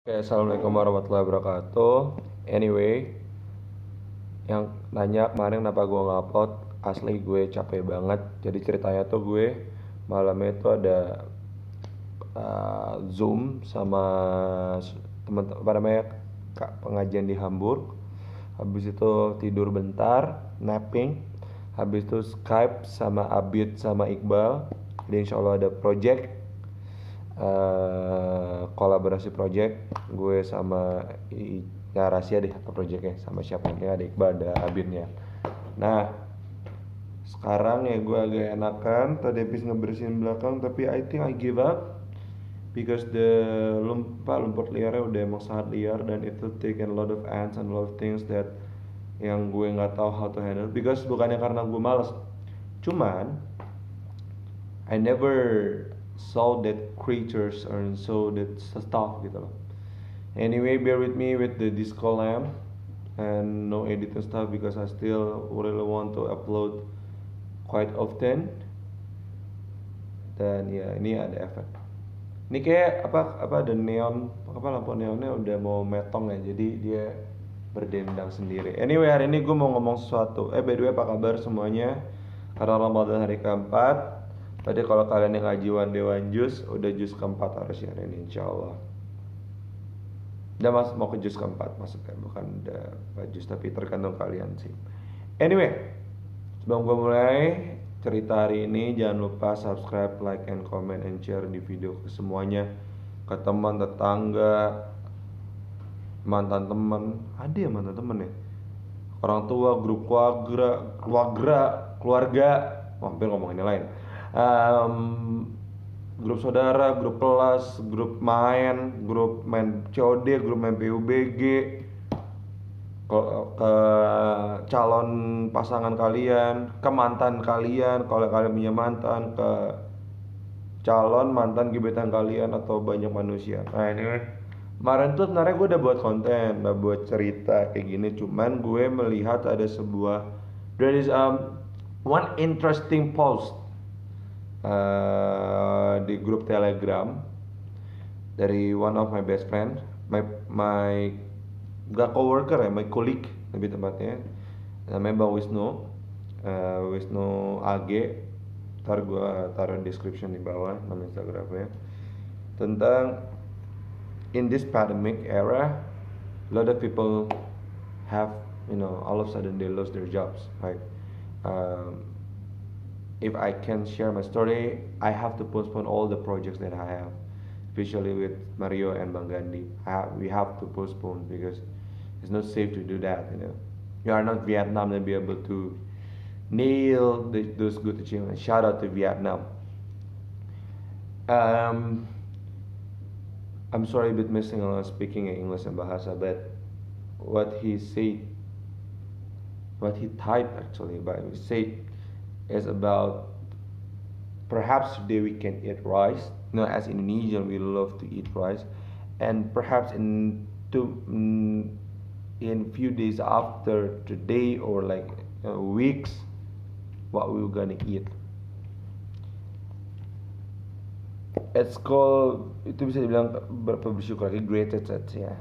Oke, assalamualaikum warahmatullahi wabarakatuh. Anyway, yang nanya kemarin kenapa gue ngupload, asli gue capek banget. Jadi ceritanya tuh gue malamnya itu ada Zoom sama teman apa namanya pengajian di Hamburg. Habis itu tidur bentar, napping. Habis itu Skype sama Abid sama Iqbal. Jadi insya Allah ada project, kolaborasi project gue sama ya rahasia deh apa projectnya sama siapa, ini ada Iqbal ada Abidnya. Nah sekarang ya gue agak enakan, tadi habis ngebersihin belakang tapi I think I give up because the lumpur liarnya udah emang sangat liar dan itu taken a lot of ants and a lot of things that yang gue nggak tahu how to handle, because bukannya karena gue malas, cuman I never saw that creatures or saw that stuff gitu loh. Anyway, bear with me with the disco lamp and no editing stuff because I still really want to upload quite often. Dan ya ini ada efek. Ini kayak apa ada neon, apa lampu neonnya udah mau metong ya, jadi dia berdendang sendiri. Anyway, hari ini gue mau ngomong sesuatu. By the way, apa kabar semuanya? Karena Ramadan hari keempat. Tadi kalau kalian yang ngaji one day one juice, udah jus keempat harusnya hari ini insya Allah. Udah mau ke jus keempat maksudnya, bukan udah jus tapi tergantung kalian sih. Anyway, sebelum gue mulai cerita hari ini, jangan lupa subscribe, like, and comment, and share di video ke semuanya, ke teman, tetangga, mantan teman, ada ya mantan teman ya, orang tua, grup keluarga, hampir ngomongin yang lain, grup saudara, grup kelas, grup main COD, grup main PUBG, ke calon pasangan kalian, ke mantan kalian kalau kalian punya mantan, ke calon mantan gebetan kalian atau banyak manusia. Nah ini kemarin tuh sebenarnya gue udah buat konten, udah buat cerita kayak gini, cuman gue melihat ada sebuah, there is one interesting post di grup Telegram dari one of my best friend, my gak coworker ya, my colleague lebih tepatnya, namanya Bang Wisnu, Wisnu AG. Ntar gue taruh description di bawah nama Instagramnya, tentang in this pandemic era, a lot of people have, all of a sudden they lost their jobs, right? If I can share my story, I have to postpone all the projects that I have, especially with Mario and Bang Gandhi. We have to postpone because it's not safe to do that. You are not Vietnam and be able to nail those good achievements. Shout out to Vietnam. I'm sorry a bit missing on speaking English and Bahasa, but what he said, what he typed actually, but he said is about perhaps today we can eat rice. As Indonesian, we love to eat rice, and perhaps in few days after today or like weeks, what we're gonna eat. It's called, itu bisa dibilang bersyukur lagi, gratitude ya.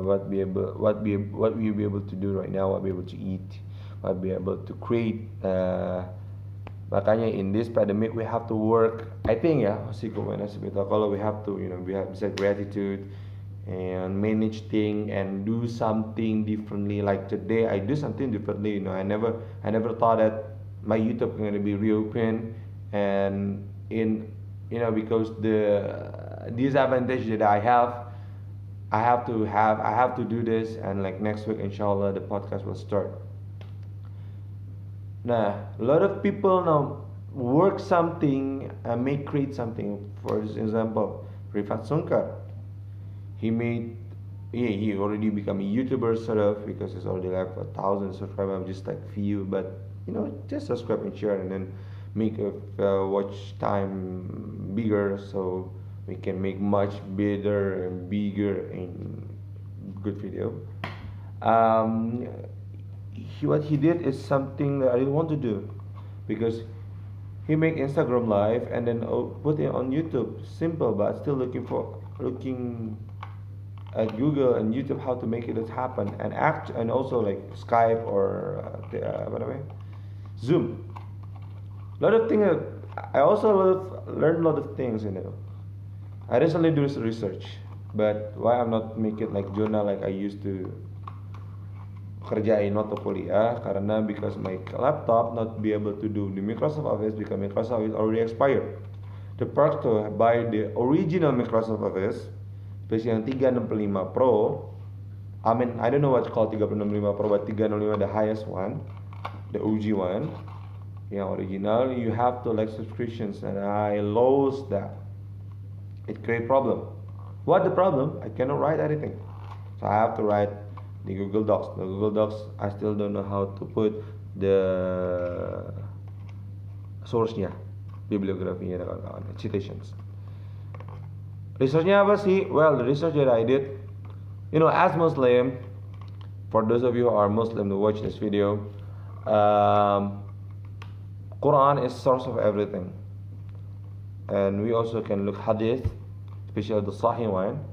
What we be able to do right now, what we able to eat, what be able to create. Makanya in this pandemic we have to work. I think ya, kalau we have to, we have bisa gratitude and manage thing and do something differently. Like today I do something differently. I never thought that my YouTube going to be reopened, and because the disadvantage that I have to do this, and like next week inshallah the podcast will start. Nah, a lot of people now work something and may create something. For example, Rifat Sunkar, he already become a YouTuber sort of, because he's already like 1,000 subscribers. I'm just like few, but just subscribe and share, and then make a watch time bigger, so we can make much better and bigger and good video. What he did is something that I didn't want to do, because he make Instagram live and then put it on YouTube. Simple, but still looking at Google and YouTube how to make it happen, and also like Skype or what am I? Zoom. A lot of things. I also learned a lot of things. I recently do research, but why I'm not make it like journal like I used to kerjain waktu kuliah, karena because my laptop not be able to do the Microsoft Office because Microsoft is already expired. The perk to buy the original Microsoft Office, especially yang 365 Pro. I mean, I don't know what's called 365 Pro, but 365 the highest one, the OG one, yang original. You have to like subscriptions, and I lost that. It create problem. What the problem? I cannot write anything, so I have to write the Google Docs. The Google Docs, I still don't know how to put the source-nya, bibliografinya dan kawan-kawan, citations. Researchnya apa sih? Well, the research that I did, as Muslim, for those of you who are Muslim to watch this video, Quran is source of everything, and we also can look hadith, especially the Sahih one,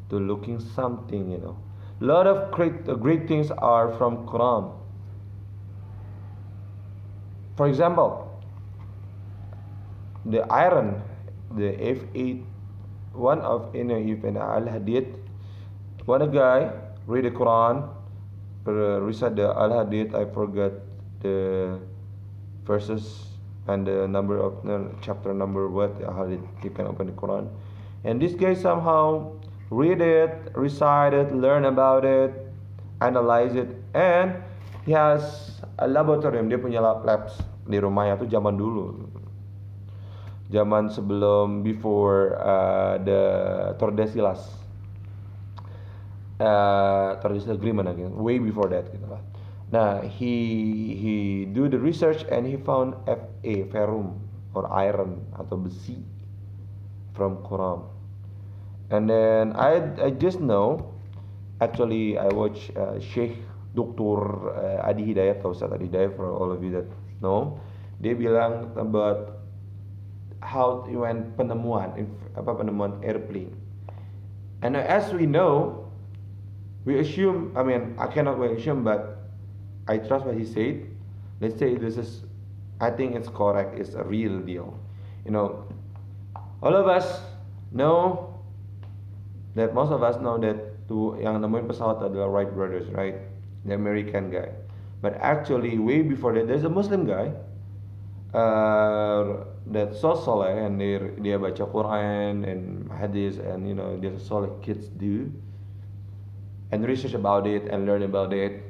to looking something. A lot of great things are from Quran. For example, the iron, the F8, one of even Al-Hadith, when a guy read the Quran, recite the Al-Hadith, I forgot the verses and the number of chapter number, what Al-Hadith, you can open the Quran. And this guy somehow read it, recite it, learn about it, analyze it, and he has a laboratorium. Dia punya labs di rumahnya tuh zaman dulu, zaman sebelum before the Tordesillas agreement again, way before that gitu lah. Nah, he do the research and he found ferrum or iron atau besi from Quran. And then I just know, actually I watch Sheikh Dr. Adi Hidayat atau Ustaz Adi Hidayat, for all of you that know. Dia bilang about how when penemuan airplane. And as we know, we assume, I cannot assume, but I trust what he said. Let's say I think it's correct, it's a real deal. All of us know that most of us know that yang nemuin pesawat adalah Wright brothers, right? The American guy. But actually, way before that, there's a Muslim guy that so soleh, and dia baca Quran and hadith, and there's soleh kids do, and research about it and learn about it.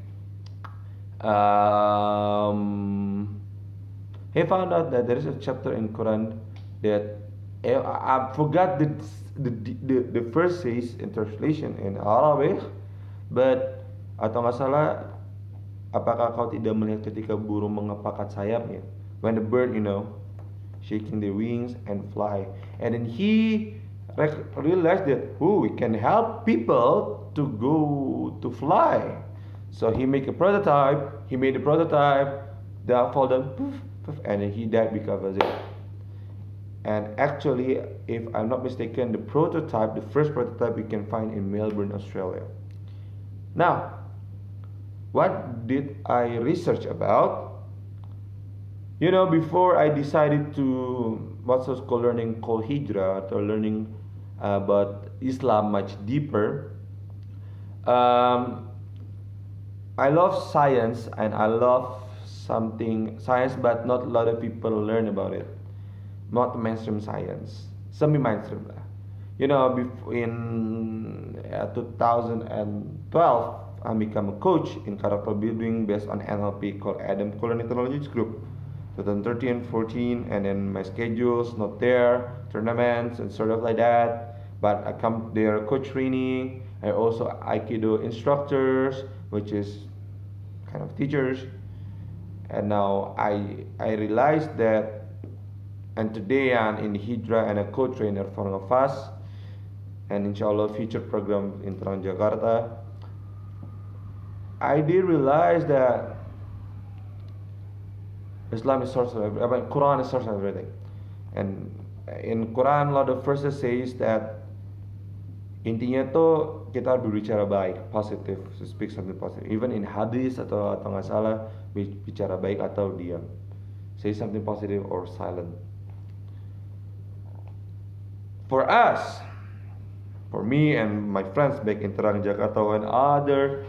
He found out that there is a chapter in Quran that I forgot the first says in translation in Arabic, but atau nggak salah, apakah kau tidak melihat ketika burung mengepakkan sayapnya, when the bird shaking the wings and fly, and then he realized that we can help people to go to fly, so he made a prototype. That fall down, poof, poof, and then he died because of it. And actually, if I'm not mistaken, the first prototype we can find in Melbourne, Australia. Now, what did I research about? Before I decided to what's learning called Hijrah, or learning about Islam much deeper, I love science, and I love science, but not a lot of people learn about it. Not mainstream science, semi-mainstream lah. In 2012, I become a coach in character building based on NLP called Adam Cullen Technologies Group. 2013, 14, and then my schedules not there, tournaments and sort of like that. But I come there, coach training. I also Aikido instructors, which is kind of teachers. And now I realized that, and today I'm in Hijrah and a co-trainer for Nafas, and inshallah future program in Transjakarta. I did realize that Islam is source of everything. Quran is source of everything. And in Quran, a lot of verses says that Intinya tuh kita berbicara baik, positif, to speak something positive. Even in hadis atau nggak salah, bicara baik atau diam. Say something positive or silent. For us, for me and my friends back in Terang Jakarta and other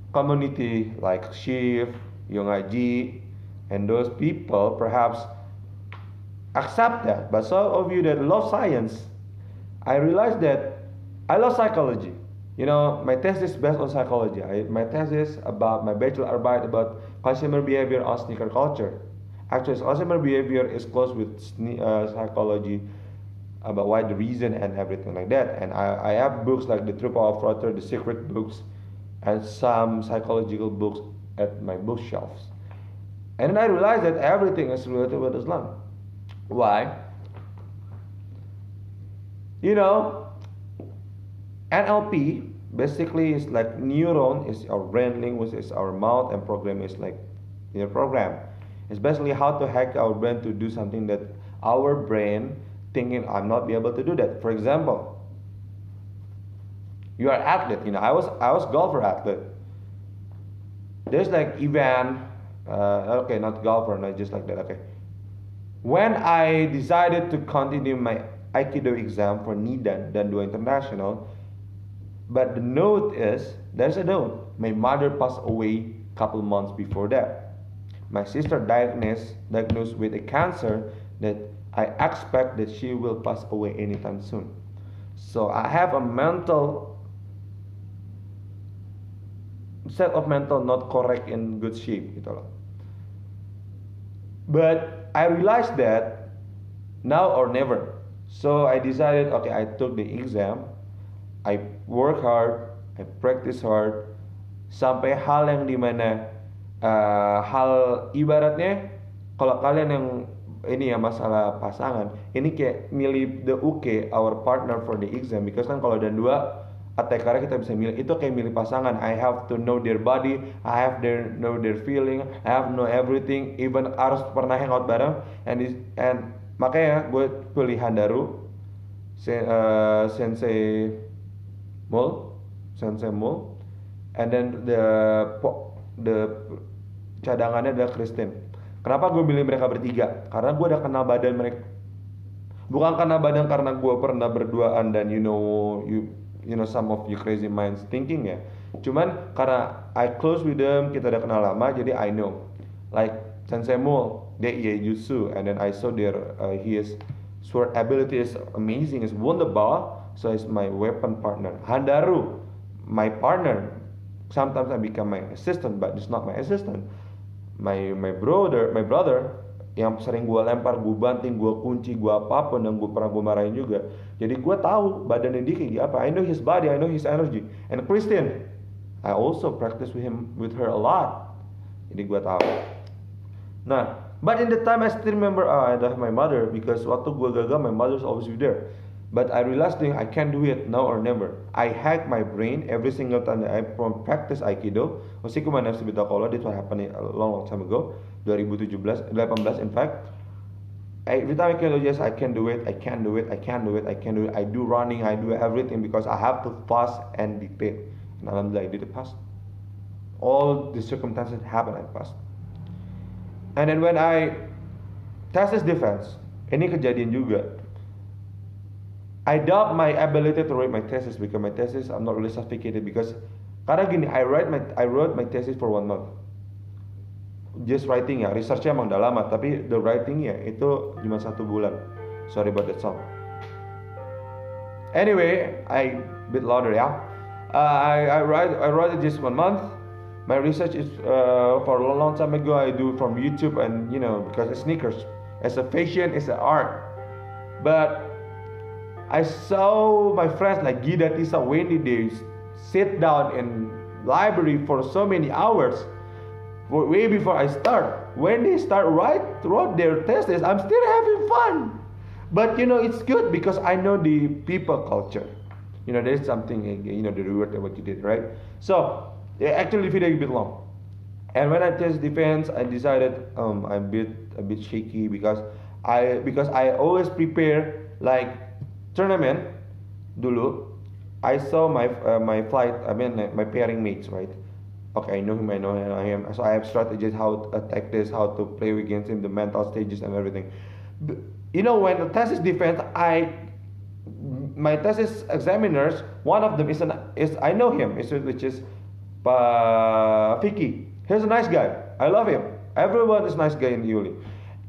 community like Shiv, Young Haji, and those people perhaps accept that. But some of you that love science, I realized that I love psychology. You know, my thesis is based on psychology. My thesis about my bachelor arbeit about consumer behavior on sneaker culture. Actually, consumer behavior is close with psychology about why the reason and everything like that. And I have books like The True Power of Flutter, The Secret books, and some psychological books at my bookshelves. And then I realized that everything is related with Islam. Why? You know, NLP basically is like neuron is our brain, language is our mouth, and program is like your program. It's basically how to hack our brain to do something that our brain thinking I'm not be able to do that. For example, you are athlete. You know, I was golfer athlete. There's like event. Okay, not golfer, not just like that. Okay. When I decided to continue my Aikido exam for Nidan dan Dua International, but the note is, there's a note. My mother passed away a couple months before that. My sister diagnosed with a cancer that I expect that she will pass away anytime soon. So I have a mental set of mental not correct in good shape gitu loh. But I realized that now or never. So I decided, okay, I took the exam, I work hard, I practice hard, sampai hal yang dimana hal ibaratnya kalau kalian yang ini ya masalah pasangan, ini kayak milih the UK our partner for the exam, because kan kalau dan dua ATKR kita bisa milih, itu kayak milih pasangan. I have to know their body, I have know their feeling, I have know everything, even harus pernah hangout bareng, and makanya gue pilih Handaru, Sensei Mul, and then the cadangannya adalah Christine. Kenapa gue pilih mereka bertiga? Karena gue udah kenal badan mereka. Bukan karena badan, karena gue pernah berduaan dan you know some of you crazy minds thinking ya. Cuman karena I close with them, kita udah kenal lama, jadi I know. Like Sensei Mul, dia Jutsu, and then I saw his sword ability is amazing, is wonderful. So it's my weapon partner. Handaru, my partner. Sometimes I become my assistant, but it's not my assistant. My brother yang sering gue lempar, gue banting, gue kunci, gue apapun, dan gue pernah gue marahin juga. Jadi gue tahu badannya dia kayak apa. I know his body, I know his energy. And Christine, I also practice with her a lot. Jadi gue tahu. Nah, but in the time I still remember, I have my mother, because waktu gue gagal, my mother's always be there. But I realized I can't do it now or never. I hack my brain every single time that I practice Aikido. Meskipun mana sebut kalau this what happened a long time ago, 18 in fact. Every time I can do, yes, I can do it. I can do it. I do running. I do everything because I have to pass and dictate. And alhamdulillah, I did pass. All the circumstances happen, I passed. And then when I test this defense, ini kejadian juga. I doubt my ability to write my thesis, because my thesis I'm not really sophisticated, because karena gini, I wrote my thesis for 1 month. Just writing ya, researchnya emang udah lama, tapi the writingnya itu cuma 1 bulan. Sorry about that song. Anyway, I bit louder ya. I wrote it just 1 month. My research is for a long time ago. I do from YouTube, and because it's sneakers, as a fashion, it's an art. But I saw my friends like Gida, Tisa, Wendy, they sit down in library for so many hours, way before I start. When they wrote their thesis, I'm still having fun. But it's good because I know the people culture. There's something, the reward of what you did, right? So actually, the video is a bit long. And when I test defense, I decided I'm a bit shaky because I always prepare like tournament dulu, I saw my flight. I mean my pairing mates, right? Okay, I know him. I know him. I am. So I have strategies how to attack this, how to play against him, the mental stages and everything. You know, when the test is defense, my thesis examiners, one of them is I know him, which is Vicky. He's a nice guy. I love him. Everyone is nice guy in Yuli,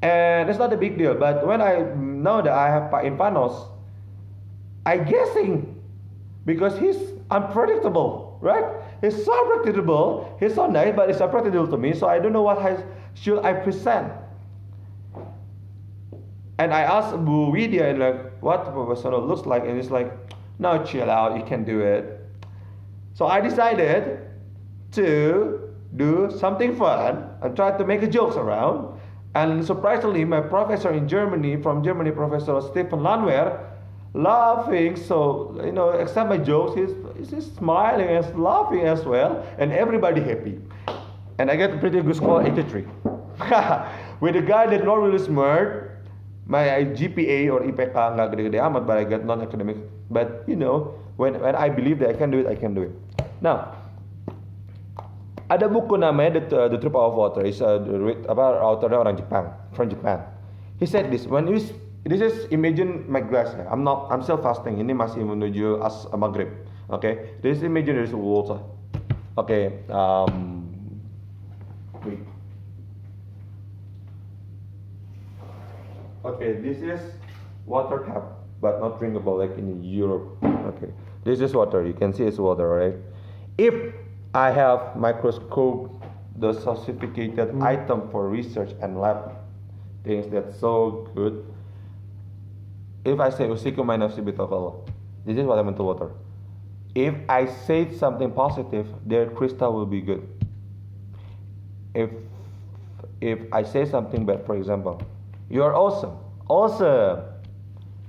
and it's not a big deal. But when I know that I have in Panos, I guessing because he's unpredictable, right? He's so predictable. He's so nice, but it's unpredictable to me. So I don't know should I present. And I asked Bu Widya and like what Professor looks like, and it's like, no, chill out, you can do it. So I decided to do something fun and try to make a jokes around. And surprisingly, my professor from Germany, Professor Stefan Landwehr, laughing. So except my jokes, he's smiling and laughing as well, and everybody happy. And I get a pretty good score, 83. With a guy that not really smart. My GPA or IPK nggak gede-gede amat, but I got non-academic. But when I believe that I can do it, I can do it. Now, ada buku namanya The True Power of Water. Is authornya orang Jepang, from Japan. He said this this is imagine my glass. Ya. I'm still fasting. Ini masih menuju maghrib. Okay, this imagine there's water. Okay, wait. Okay, this is water tap, but not drinkable like in Europe. Okay, this is water. You can see it's water, right? If I have microscope, the sophisticated item for research and lab things that's so good. If I say usiku may nafsi bitokolo, this is what I meant to water. If I say something positive, their crystal will be good. If I say something bad, for example, you are awesome.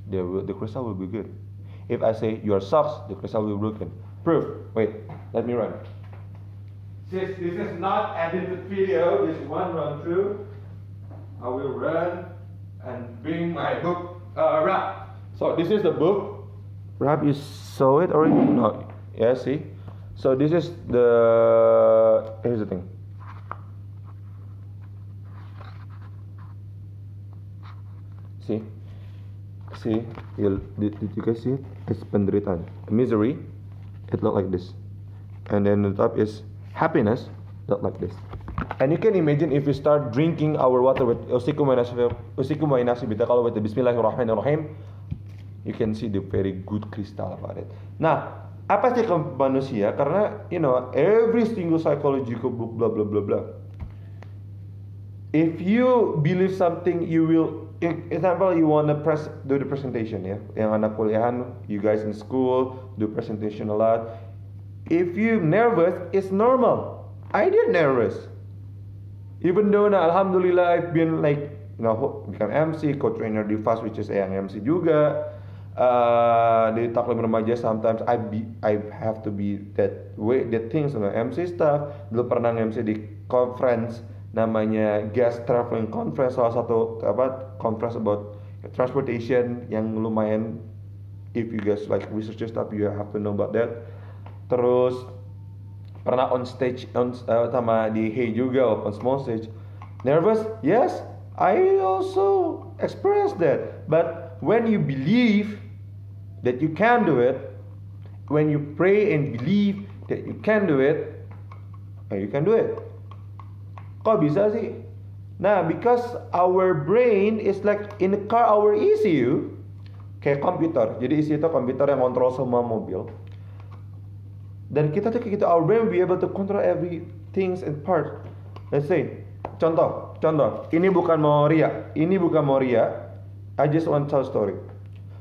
The crystal will be good. If I say you are sucks, the crystal will be broken. Proof. Wait, let me run. Since this is not edited video, this is one run through. I will run and bring my book. Rap. So this is the book. Rap, you saw it already? No. Yeah, see. So this is here's the thing. See, did you guys see it? It's penderitaan, misery. It look like this, and then the top is happiness. Look like this. And you can imagine if you start drinking our water with usiku mainasi bitakal with the Bismillahirrahmanirrahim, you can see the very good crystal about it. Nah, apa sih ke manusia? Karena every single psychological book blah blah blah blah. If you believe something, you will. Example, you wanna do the presentation, ya. Yang anak kuliahan, you guys in school do presentation a lot. If you nervous, it's normal. I did nervous. Even though alhamdulillah I've been become MC, co-trainer di FAST, which is yang MC juga. Di taklim remaja sometimes I have to be that way, that things MC stuff. Dulu pernah MC di conference namanya Gas Traveling Conference, salah satu conference about transportation yang lumayan, if you guys like research stuff you have to know about that. Terus pernah on stage sama di Hey juga, open small stage. Nervous? Yes, I also experienced that. But when you believe that you can do it, when you pray and believe that you can do it, you can do it. Kok bisa sih? Nah, because our brain is like in the car, our ECU kayak komputer. Jadi ECU itu komputer yang kontrol semua mobil. Dan kita tuh kayak gitu, our brain will be able to control every things and part. Let's say, contoh. Ini bukan mau ria. I just want to tell a story.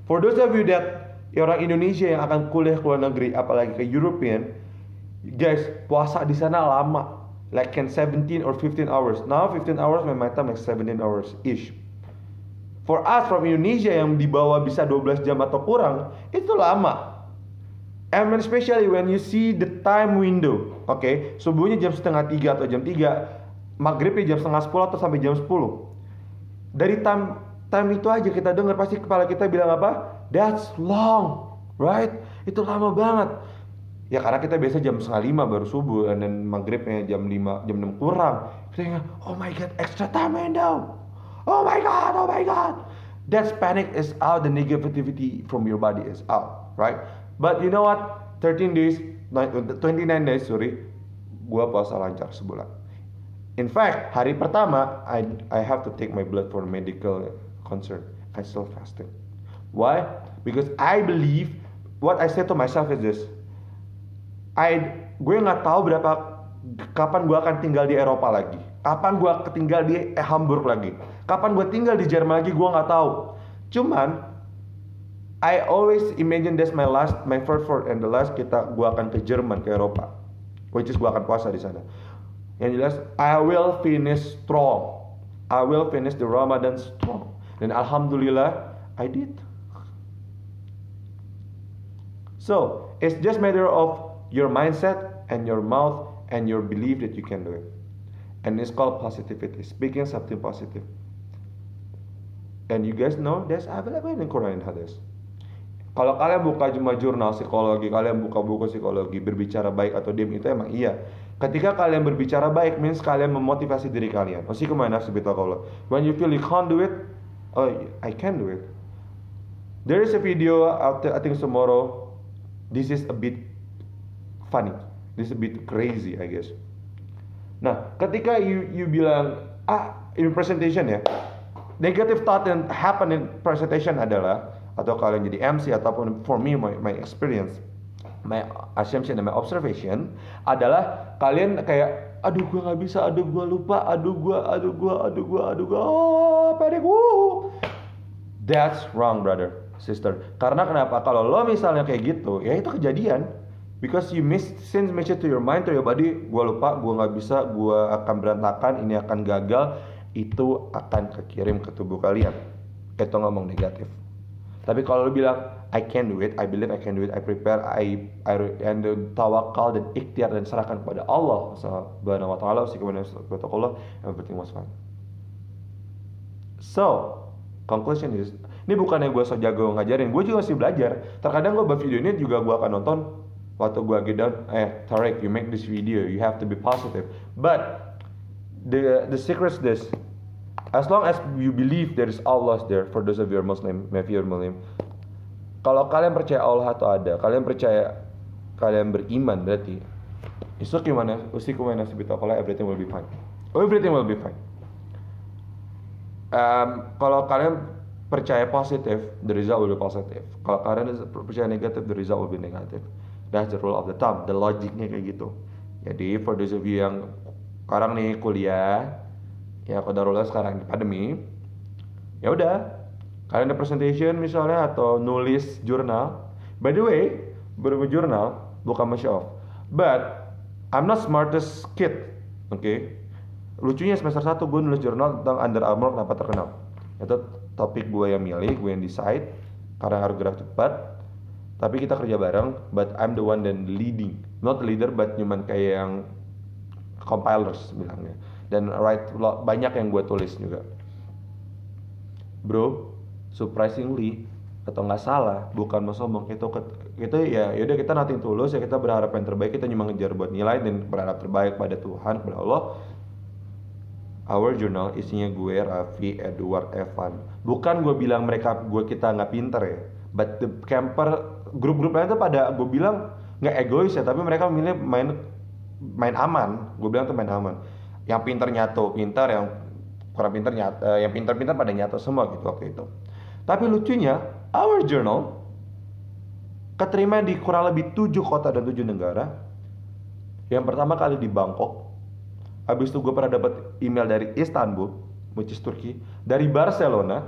For those of you that orang Indonesia yang akan kuliah ke luar negeri, apalagi ke European, guys, puasa di sana lama. Like 17 or 15 hours. Now 15 hours, my time like 17 hours ish. For us from Indonesia yang di bawah bisa 12 jam atau kurang, itu lama. And especially when you see the time window. Okay, subuhnya jam setengah 3 atau jam 3, maghribnya jam setengah 10 atau sampai jam 10. Dari time itu aja kita dengar, pasti kepala kita bilang apa? That's long, right? Itu lama banget. Ya karena kita biasa jam 4:30 baru subuh, dan maghribnya jam 5, jam 6 kurang. Kita ingat, oh my god, extra time window. Oh my god, oh my god. That panic is out, the negativity from your body is out, right? But you know what? 13 days, 29 days, sorry, gua puasa lancar sebulan. In fact, hari pertama, I have to take my blood for medical concern. I still fasting. Why? Because I believe, what I say to myself is this. Gue nggak tahu kapan gue akan tinggal di Eropa lagi, kapan gue tinggal di Hamburg lagi, kapan gue tinggal di Jerman lagi, gue nggak tahu. Cuman I always imagine that's my first and the last gue akan ke Jerman, ke Eropa, which is gue akan puasa di sana. Yang jelas I will finish strong, I will finish the Ramadan strong, dan alhamdulillah I did. So it's just matter of your mindset and your mouth and your belief that you can do it. And it's called positivity, speaking something positive. And you guys know that's available in Quran and Hadith. Kalau kalian buka jurnal psikologi, kalian buka buku psikologi, berbicara baik atau diam, itu emang iya. Ketika kalian berbicara baik means kalian memotivasi diri kalian. When you feel you can't do it, oh I can do it. There is a video out there, I think tomorrow. This is a bit funny, this is a bit crazy I guess. Nah, ketika you bilang in presentation ya, negative thought yang happen in presentation adalah, atau kalian jadi MC ataupun for me my experience, my assumption and my observation adalah kalian kayak aduh gue nggak bisa, aduh gue lupa, aduh gue panic. That's wrong brother, sister. Karena kenapa? Kalau lo misalnya kayak gitu, ya itu kejadian. Because you send message to your mind, to your body, gue lupa, gue nggak bisa, gue akan berantakan, ini akan gagal, itu akan kekirim ke tubuh kalian. Itu ngomong negatif. Tapi kalau lo bilang, I can do it, I believe I can do it, I prepare, and tawakal dan ikhtiar dan serahkan kepada Allah Subhanahu wa taala, everything was fine. So, conclusion is, ini bukannya gue so jago ngajarin, gue juga masih belajar. Terkadang gue buat video ini juga gue akan nonton waktu gue lagi down, Tarek, you make this video, you have to be positive. But the secret is this: as long as you believe there is Allah there, for those of you Muslim, if you're Muslim, kalau kalian percaya Allah atau ada, kalian percaya, kalian beriman, berarti everything will be fine. Everything will be fine. Kalau kalian percaya positif, the result will be positive. Kalau kalian percaya negatif, the result will be negative. That's the rule of the thumb, the logicnya kayak gitu. Jadi for those of you yang sekarang nih kuliah, ya qadarullah sekarang di pandemi, ya udah, kalian ada presentation misalnya atau nulis jurnal. By the way, jurnal bukan show off, but I'm not smartest kid, okay? Lucunya semester 1 gue nulis jurnal tentang Under Armour kenapa terkenal. Itu topik gue yang milih, gue yang decide, karena harus gerak cepat. Tapi kita kerja bareng, but I'm the one that leading, not leader, but cuman kayak yang compilers bilangnya. Dan banyak yang gue tulis juga. Bro, surprisingly atau nggak salah, bukan mau sombong, itu ya yaudah, kita nothing tulus ya, kita berharap yang terbaik, kita cuma ngejar buat nilai dan berharap terbaik pada Tuhan, kepada Allah. Our journal isinya gue, Raffi, Edward, Evan. Bukan gue bilang kita nggak pinter ya, but the camper, grup-grup lain tuh pada gue bilang nggak egois ya, tapi mereka memilih main aman. Gue bilang tuh main aman. Yang pinter nyatu pinter, yang kurang pinter nyatu, yang pinter-pinter pada nyatu semua gitu waktu itu. Tapi lucunya, our journal keterima di kurang lebih 7 kota dan 7 negara. Yang pertama kali di Bangkok. Habis itu gue pernah dapat email dari Istanbul, which is Turki, dari Barcelona,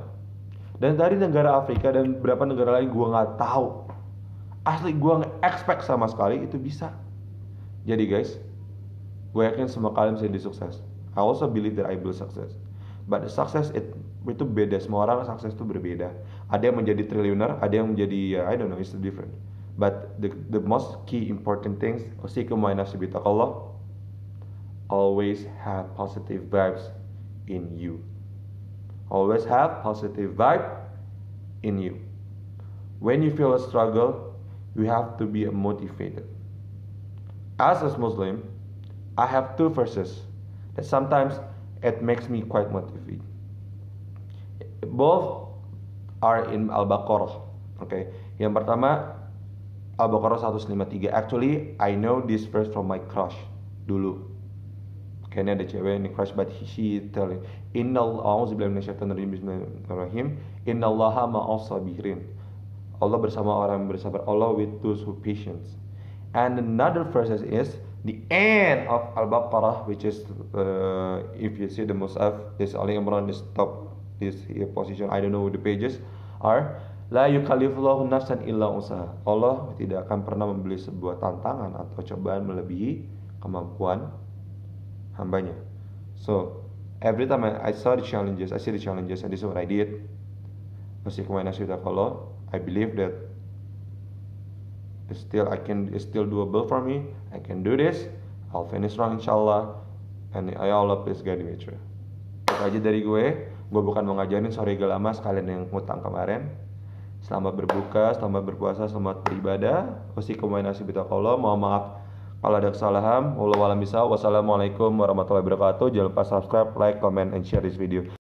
dan dari negara Afrika dan beberapa negara lain gue nggak tahu. Asli gue nggak expect sama sekali itu bisa. Jadi guys, gue yakin semua kalian bisa jadi sukses. I also believe that I will success. But the success itu beda. Semua orang sukses itu berbeda. Ada yang menjadi triliuner, ada yang menjadi I don't know, it's different. But the most key important things, always have positive vibes in you. Always have positive vibe in you. When you feel a struggle, we have to be motivated. As a Muslim, I have two verses that sometimes it makes me quite motivated. Both are in Al-Baqarah. Okay. Yang pertama Al-Baqarah 153. Actually, I know this verse from my crush dulu. Kayaknya ada cewek ini crush, but she telling Bismillahirrahmanirrahim. Innallaha ma'as sabirin. Allah bersama orang yang bersabar. Allah with those who patience. And another verse is the end of Al-Baqarah, which is if you see the Mus'haf, this Ali Imran is top, this position, I don't know the pages are. La yukallifullahu nafsan illa usaha. Allah tidak akan pernah membeli sebuah tantangan atau cobaan melebihi kemampuan hambanya. So every time I see the challenges, and this is what I did. I believe that it's still doable for me. I can do this. I'll finish strong inshallah. And Allah please guide me through. Itu aja dari gue. Gue bukan mau ngajarin sorry lama sekalian yang ngutang kemarin. Selamat berbuka, selamat berpuasa, selamat beribadah. Mohon maaf kalau ada kesalahan. Wassalamualaikum warahmatullahi wabarakatuh. Jangan lupa subscribe, like, comment, and share this video.